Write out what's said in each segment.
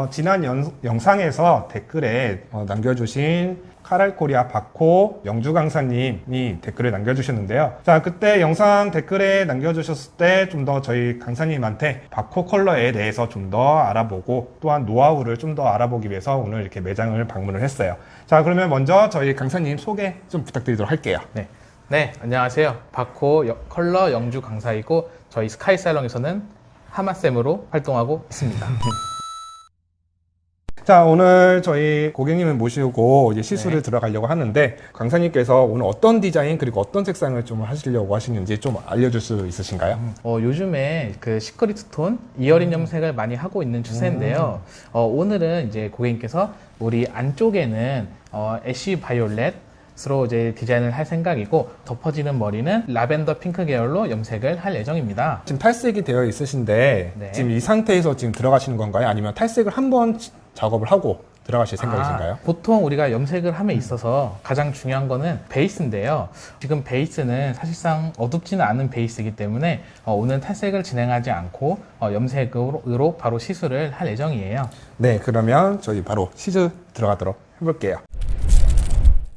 지난 영상에서 댓글에 남겨주신 카랄코리아 바코 영주 강사님이 댓글을 남겨주셨는데요. 자, 그때 영상 댓글에 남겨주셨을 때 좀 더 저희 강사님한테 바코 컬러에 대해서 좀 더 알아보고 또한 노하우를 좀 더 알아보기 위해서 오늘 이렇게 매장을 방문을 했어요. 자, 그러면 먼저 저희 강사님 소개 좀 부탁드리도록 할게요. 네, 안녕하세요. 바코 컬러 영주 강사이고 저희 스카이살롱에서는 하마쌤으로 활동하고 있습니다. 자, 오늘 저희 고객님을 모시고 이제 시술을 들어가려고 하는데 강사님께서 오늘 어떤 디자인 그리고 어떤 색상을 좀 하시려고 하시는지 좀 알려줄 수 있으신가요? 요즘에 그 시크릿 톤 이어링 염색을 많이 하고 있는 추세인데요. 오늘은 이제 고객님께서 우리 안쪽에는 애쉬 바이올렛으로 이제 디자인을 할 생각이고 덮어지는 머리는 라벤더 핑크 계열로 염색을 할 예정입니다. 지금 탈색이 되어 있으신데 네. 지금 이 상태에서 지금 들어가시는 건가요? 아니면 탈색을 한번 작업을 하고 들어가실 생각이신가요? 보통 우리가 염색을 함에 있어서 가장 중요한 거는 베이스인데요. 지금 베이스는 사실상 어둡지는 않은 베이스이기 때문에 오늘 탈색을 진행하지 않고 염색으로 바로 시술을 할 예정이에요. 네, 그러면 저희 바로 시술 들어가도록 해볼게요.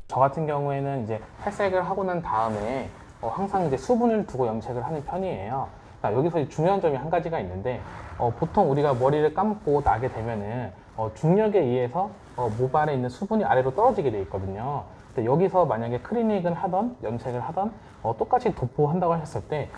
저 같은 경우에는 이제 탈색을 하고 난 다음에 항상 이제 수분을 두고 염색을 하는 편이에요. 자, 여기서 중요한 점이 한 가지가 있는데 보통 우리가 머리를 감고 나게 되면은 중력에 의해서 모발에 있는 수분이 아래로 떨어지게 돼 있거든요. 근데 여기서 만약에 클리닉을 하던 염색을 하던 똑같이 도포한다고 하셨을 때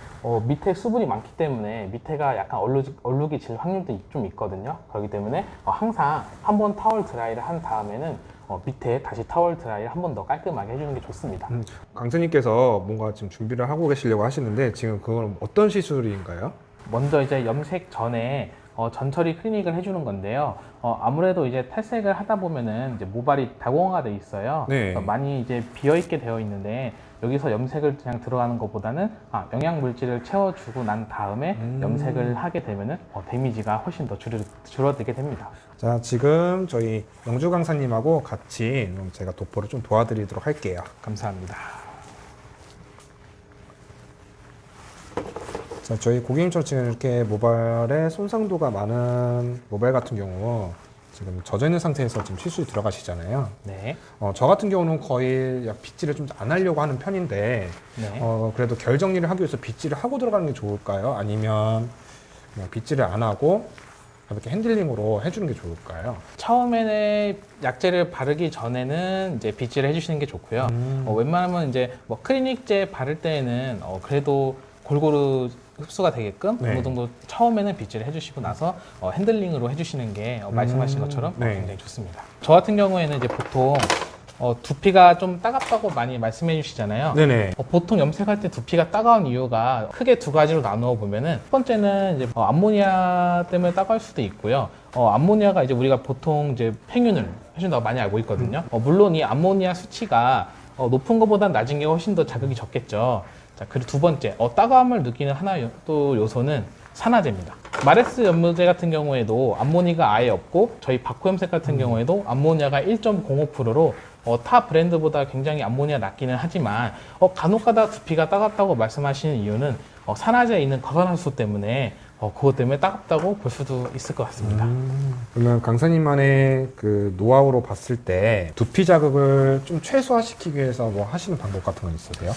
밑에 수분이 많기 때문에 밑에가 약간 얼룩이 질 확률도 좀 있거든요. 그렇기 때문에 항상 한번 타월 드라이를 한 다음에는 밑에 다시 타월 드라이를 한 번 더 깔끔하게 해주는 게 좋습니다. 강사님께서 뭔가 지금 준비를 하고 계시려고 하시는데 지금 그건 어떤 시술인가요? 먼저 이제 염색 전에 전처리 클리닉을 해주는 건데요. 아무래도 이제 탈색을 하다 보면은 이제 모발이 다공화가 돼 있어요. 네. 많이 이제 비어 있게 되어 있는데 여기서 염색을 그냥 들어가는 것보다는 영양 물질을 채워주고 난 다음에 염색을 하게 되면은 데미지가 훨씬 더 줄어들게 됩니다. 자, 지금 저희 영주 강사님하고 같이 제가 도포를 좀 도와드리도록 할게요. 감사합니다. 자, 저희 고객님처럼 지금 이렇게 모발에 손상도가 많은 모발 같은 경우 지금 젖어 있는 상태에서 지금 시술이 들어가시잖아요. 네. 저 같은 경우는 거의 빗질을 좀 안 하려고 하는 편인데 네. 그래도 결 정리를 하기 위해서 빗질을 하고 들어가는 게 좋을까요? 아니면 그냥 빗질을 안 하고 이렇게 핸들링으로 해주는 게 좋을까요? 처음에는 약제를 바르기 전에는 이제 빗질을 해주시는 게 좋고요. 웬만하면 이제 뭐 클리닉제 바를 때에는 그래도 골고루 흡수가 되게끔 네. 어느 정도 처음에는 빗질을 해주시고 나서 핸들링으로 해주시는 게 말씀하신 것처럼 네. 굉장히 좋습니다. 저 같은 경우에는 이제 보통 두피가 좀 따갑다고 많이 말씀해 주시잖아요. 네네. 보통 염색할 때 두피가 따가운 이유가 크게 두 가지로 나누어 보면은 첫 번째는 이제 암모니아 때문에 따가울 수도 있고요. 암모니아가 이제 우리가 보통 이제 팽윤을 해준다고 많이 알고 있거든요. 물론 이 암모니아 수치가 높은 것보다 낮은 게 훨씬 더 자극이 적겠죠. 자, 그리고 두 번째, 따가움을 느끼는 하나 또 요소는 산화제입니다. 마레스 염료제 같은 경우에도 암모니아가 아예 없고 저희 바코 염색 같은 경우에도 암모니아가 1.05%로 타 브랜드보다 굉장히 암모니아 낮기는 하지만 간혹가다 두피가 따갑다고 말씀하시는 이유는 산화제에 있는 과산화수 때문에 그것 때문에 따갑다고 볼 수도 있을 것 같습니다. 그러면 강사님만의 그 노하우로 봤을 때 두피 자극을 좀 최소화시키기 위해서 뭐 하시는 방법 같은 건 있으세요?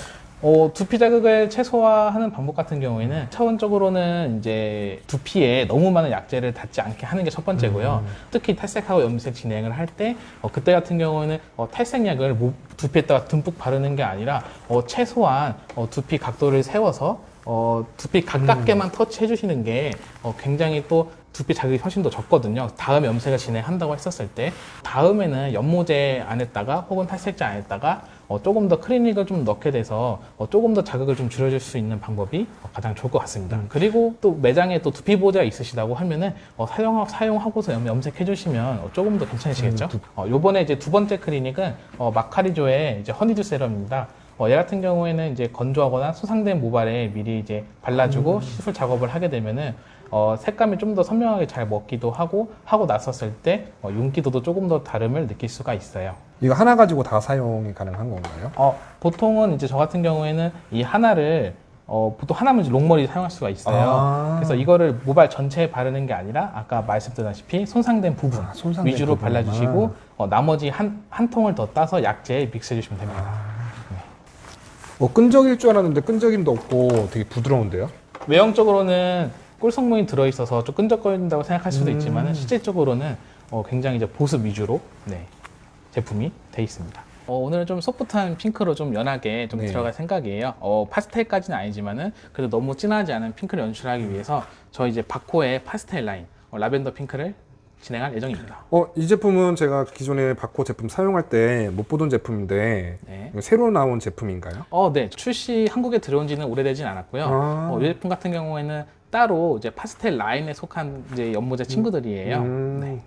두피 자극을 최소화하는 방법 같은 경우에는 차원적으로는 이제 두피에 너무 많은 약재를 닿지 않게 하는 게 첫 번째고요. 특히 탈색하고 염색 진행을 할 때 그때 같은 경우에는 탈색약을 두피에다가 듬뿍 바르는 게 아니라 최소한 두피 각도를 세워서 두피 가깝게만 터치해 주시는 게 굉장히 또 두피 자극이 훨씬 더 적거든요. 다음에 염색을 진행한다고 했었을 때 다음에는 연모제 안에다가 혹은 탈색제 안에다가 조금 더 클리닉을 좀 넣게 돼서 조금 더 자극을 좀 줄여줄 수 있는 방법이 가장 좋을 것 같습니다. 그리고 또 매장에 또 두피 보호제가 있으시다고 하면은 사용하고서 염색해 주시면 조금 더 괜찮으시겠죠? 요번에 이제 두 번째 클리닉은 마카리조의 이제 허니듀 세럼입니다. 얘 같은 경우에는 이제 건조하거나 손상된 모발에 미리 이제 발라주고 시술 작업을 하게 되면은 색감이 좀 더 선명하게 잘 먹기도 하고 났었을 때 윤기도도 조금 더 다름을 느낄 수가 있어요. 이거 하나 가지고 다 사용이 가능한 건가요? 보통은 이제 저 같은 경우에는 이 하나를 보통 하나면 이제 롱머리 사용할 수가 있어요. 아. 그래서 이거를 모발 전체에 바르는 게 아니라 아까 말씀드렸다시피 손상된 부분 손상된 위주로 부분만. 발라주시고 나머지 한 통을 더 따서 약재에 믹스해 주시면 됩니다. 끈적일 줄 알았는데 끈적임도 없고 되게 부드러운데요? 외형적으로는 꿀 성분이 들어있어서 좀 끈적거린다고 생각할 수도 있지만 실질적으로는 굉장히 이제 보습 위주로 제품이 돼 있습니다. 오늘은 좀 소프트한 핑크로 좀 연하게 좀 네. 들어갈 생각이에요. 파스텔까지는 아니지만은 그래도 너무 진하지 않은 핑크를 연출하기 위해서 저희 이제 바코의 파스텔 라인 라벤더 핑크를 진행할 예정입니다. 이 제품은 제가 기존에 바코 제품 사용할 때 못 보던 제품인데 네. 이거 새로 나온 제품인가요? 네. 출시 한국에 들어온 지는 오래되진 않았고요. 이 제품 같은 경우에는 따로 이제 파스텔 라인에 속한 이제 연모제 친구들이에요. 네.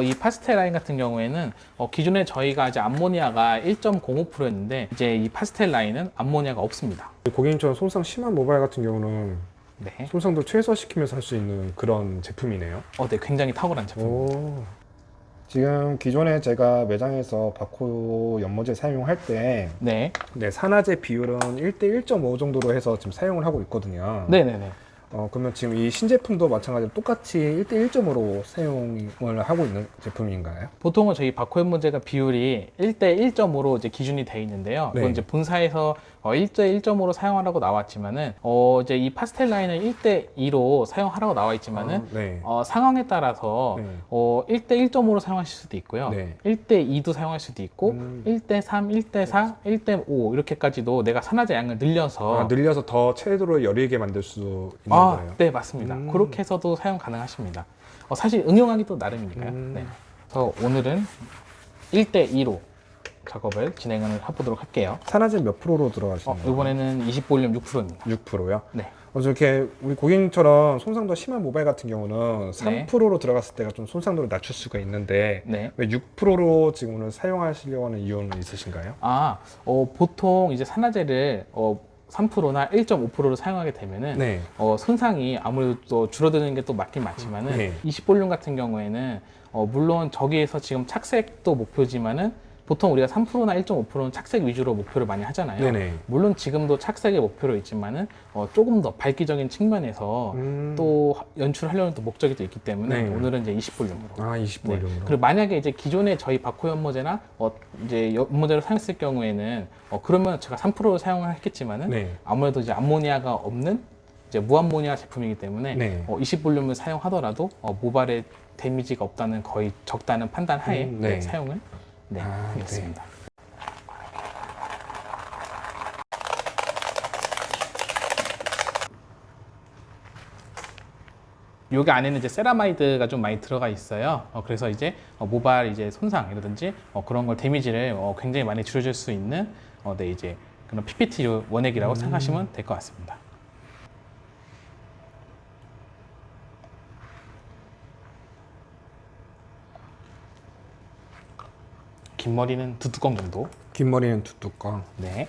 이 파스텔 라인 같은 경우에는 기존에 저희가 이제 암모니아가 1.05%였는데 이제 이 파스텔 라인은 암모니아가 없습니다. 고객님처럼 손상 심한 모바일 같은 경우는 네. 손상도 최소화시키면서 할 수 있는 그런 제품이네요. 네. 굉장히 탁월한 제품. 지금 기존에 제가 매장에서 바코 연모제 사용할 때 네. 산화제 비율은 1대 1.5 정도로 해서 지금 사용을 하고 있거든요. 네네네. 그러면 지금 이 신제품도 마찬가지로 똑같이 1대 1.5로 사용을 하고 있는 제품인가요? 보통은 저희 바코 연모제가 비율이 1대 1.5로 이제 기준이 돼 있는데요. 네. 그건 이제 본사에서 1대 1.5로 사용하라고 나왔지만은 이제 이 파스텔 라인은 1대 2로 사용하라고 나와 있지만은 네. 상황에 따라서 네. 1대 1.5로 사용하실 수도 있고요. 네. 1대 2도 사용할 수도 있고 1대 3, 1대 4, 1대 5 이렇게까지도 내가 산화제 양을 늘려서 늘려서 더 채도를 여리게 만들 수 있는 거예요? 네, 맞습니다. 그렇게 해서도 사용 가능하십니다. 사실 응용하기도 나름이니까요. 네. 그래서 오늘은 1대 2로 작업을 진행을 해보도록 할게요. 산화제 몇 프로로 들어가시나요? 이번에는 20볼륨 6%입니다. 6%요? 네. 이렇게 우리 고객님처럼 손상도 심한 모바일 같은 경우는 3%로 들어갔을 때가 좀 손상도를 낮출 수가 있는데 네. 왜 6%로 지금 오늘 사용하시려고 하는 이유는 있으신가요? 보통 이제 산화제를 3%나 1.5%로 사용하게 되면은 네. 손상이 아무래도 또 줄어드는 게 또 맞긴 맞지만은 네. 20볼륨 같은 경우에는 물론 저기에서 지금 착색도 목표지만은 보통 우리가 3%나 1.5%는 착색 위주로 목표를 많이 하잖아요. 네네. 물론 지금도 착색의 목표로 있지만은 조금 더 밝기적인 측면에서 또 연출하려는 또 목적이 또 있기 때문에 네. 오늘은 이제 20볼륨으로. 20볼륨으로. 그리고 만약에 이제 기존에 저희 바코 연모제나 이제 연모제로 사용했을 경우에는 그러면 제가 3%로 사용을 했겠지만은 네. 아무래도 이제 암모니아가 없는 이제 무암모니아 제품이기 때문에 네. 20볼륨을 사용하더라도 모발에 데미지가 없다는 거의 적다는 판단 하에 네. 사용을 네. 하겠습니다. 여기 안에는 이제 세라마이드가 좀 많이 들어가 있어요. 그래서 이제 모발 이제 손상이라든지 그런 걸 데미지를 굉장히 많이 줄여줄 수 있는 이제 그런 PPT 원액이라고 생각하시면 될 것 같습니다. 긴 머리는 2뚜껑 정도. 긴 머리는 2뚜껑. 네.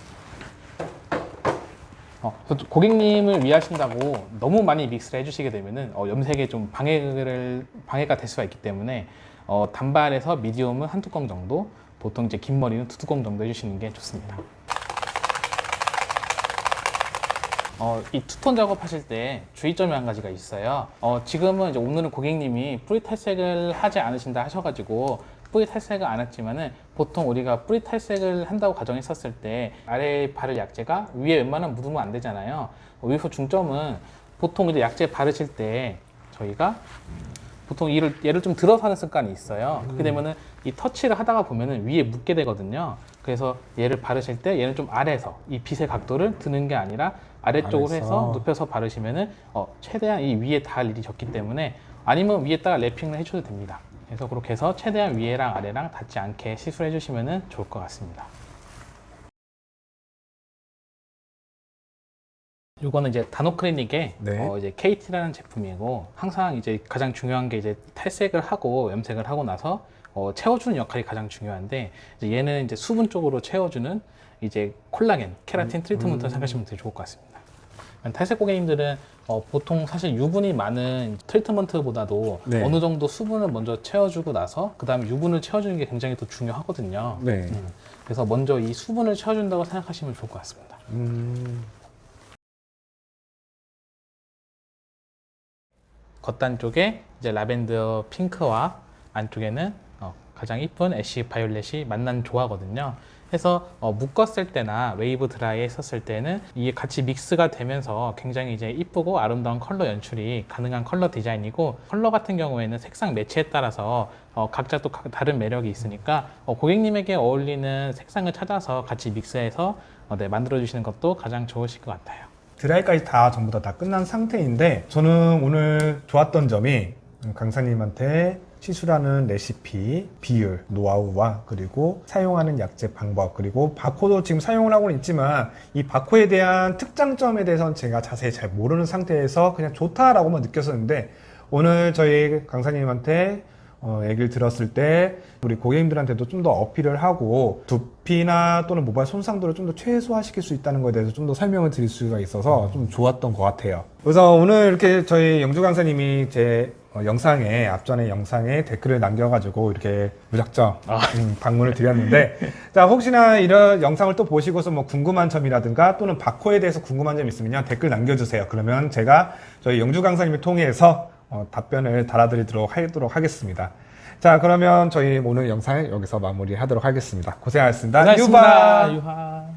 그래서 고객님을 위하신다고 너무 많이 믹스를 해주시게 되면은 염색에 좀 방해가 될 수가 있기 때문에 단발에서 미디움은 1뚜껑 정도, 보통 이제 긴 머리는 2뚜껑 정도 해주시는 게 좋습니다. 이 투톤 작업하실 때 주의점이 한 가지가 있어요. 지금은 이제 오늘은 고객님이 뿌리 탈색을 하지 않으신다 하셔가지고 뿌리 탈색을 안 했지만은 보통 우리가 뿌리 탈색을 한다고 가정했었을 때 아래에 바를 약재가 위에 웬만하면 묻으면 안 되잖아요. 여기서 중점은 보통 이제 약재 바르실 때 저희가 보통 얘를 좀 들어서 하는 습관이 있어요. 그렇게 되면은 이 터치를 하다가 보면은 위에 묻게 되거든요. 그래서 얘를 바르실 때 얘는 좀 아래에서 이 빗의 각도를 드는 게 아니라 아래쪽으로 아래에서. 해서 눕혀서 바르시면은 최대한 이 위에 닿을 일이 적기 때문에 아니면 위에다가 랩핑을 해줘도 됩니다. 그래서 그렇게 해서 최대한 위에랑 아래랑 닿지 않게 시술해 주시면 좋을 것 같습니다. 이거는 이제 다노크리닉의 네. 이제 KT라는 제품이고 항상 이제 가장 중요한 게 이제 탈색을 하고 염색을 하고 나서 채워주는 역할이 가장 중요한데 이제 얘는 이제 수분 쪽으로 채워주는 이제 콜라겐, 케라틴 트리트먼트를 생각하시면 되게 좋을 것 같습니다. 탈색 고객님들은 보통 사실 유분이 많은 트리트먼트보다도 네. 어느 정도 수분을 먼저 채워주고 나서 그 다음에 유분을 채워주는 게 굉장히 더 중요하거든요. 네. 그래서 먼저 이 수분을 채워준다고 생각하시면 좋을 것 같습니다. 겉단 쪽에 이제 라벤더 핑크와 안쪽에는 가장 이쁜 애쉬 바이올렛이 만난 조화거든요. 해서 묶었을 때나 웨이브 드라이 했었을 때는 이게 같이 믹스가 되면서 굉장히 이제 이쁘고 아름다운 컬러 연출이 가능한 컬러 디자인이고, 컬러 같은 경우에는 색상 매치에 따라서 각자 또 다른 매력이 있으니까 고객님에게 어울리는 색상을 찾아서 같이 믹스해서 네, 만들어주시는 것도 가장 좋으실 것 같아요. 드라이까지 다 전부 다 끝난 상태인데, 저는 오늘 좋았던 점이 강사님한테 시술하는 레시피, 비율, 노하우와 그리고 사용하는 약재 방법, 그리고 바코도 지금 사용을 하고는 있지만 이 바코에 대한 특장점에 대해서는 제가 자세히 잘 모르는 상태에서 그냥 좋다라고만 느꼈었는데, 오늘 저희 강사님한테 얘기를 들었을 때 우리 고객님들한테도 좀 더 어필을 하고 두피나 또는 모발 손상도를 좀 더 최소화시킬 수 있다는 것에 대해서 좀 더 설명을 드릴 수가 있어서 좀 좋았던 것 같아요. 그래서 오늘 이렇게 저희 영주 강사님이 제 영상에, 앞전에 영상에 댓글을 남겨가지고 이렇게 무작정 방문을 드렸는데, 자, 혹시나 이런 영상을 또 보시고서 뭐 궁금한 점이라든가 또는 바코에 대해서 궁금한 점 있으면요, 댓글 남겨주세요. 그러면 제가 저희 영주 강사님을 통해서 답변을 달아드리도록 하겠습니다. 자, 그러면 저희 오늘 영상 여기서 마무리하도록 하겠습니다. 고생하셨습니다. 고생하셨습니다. 유하.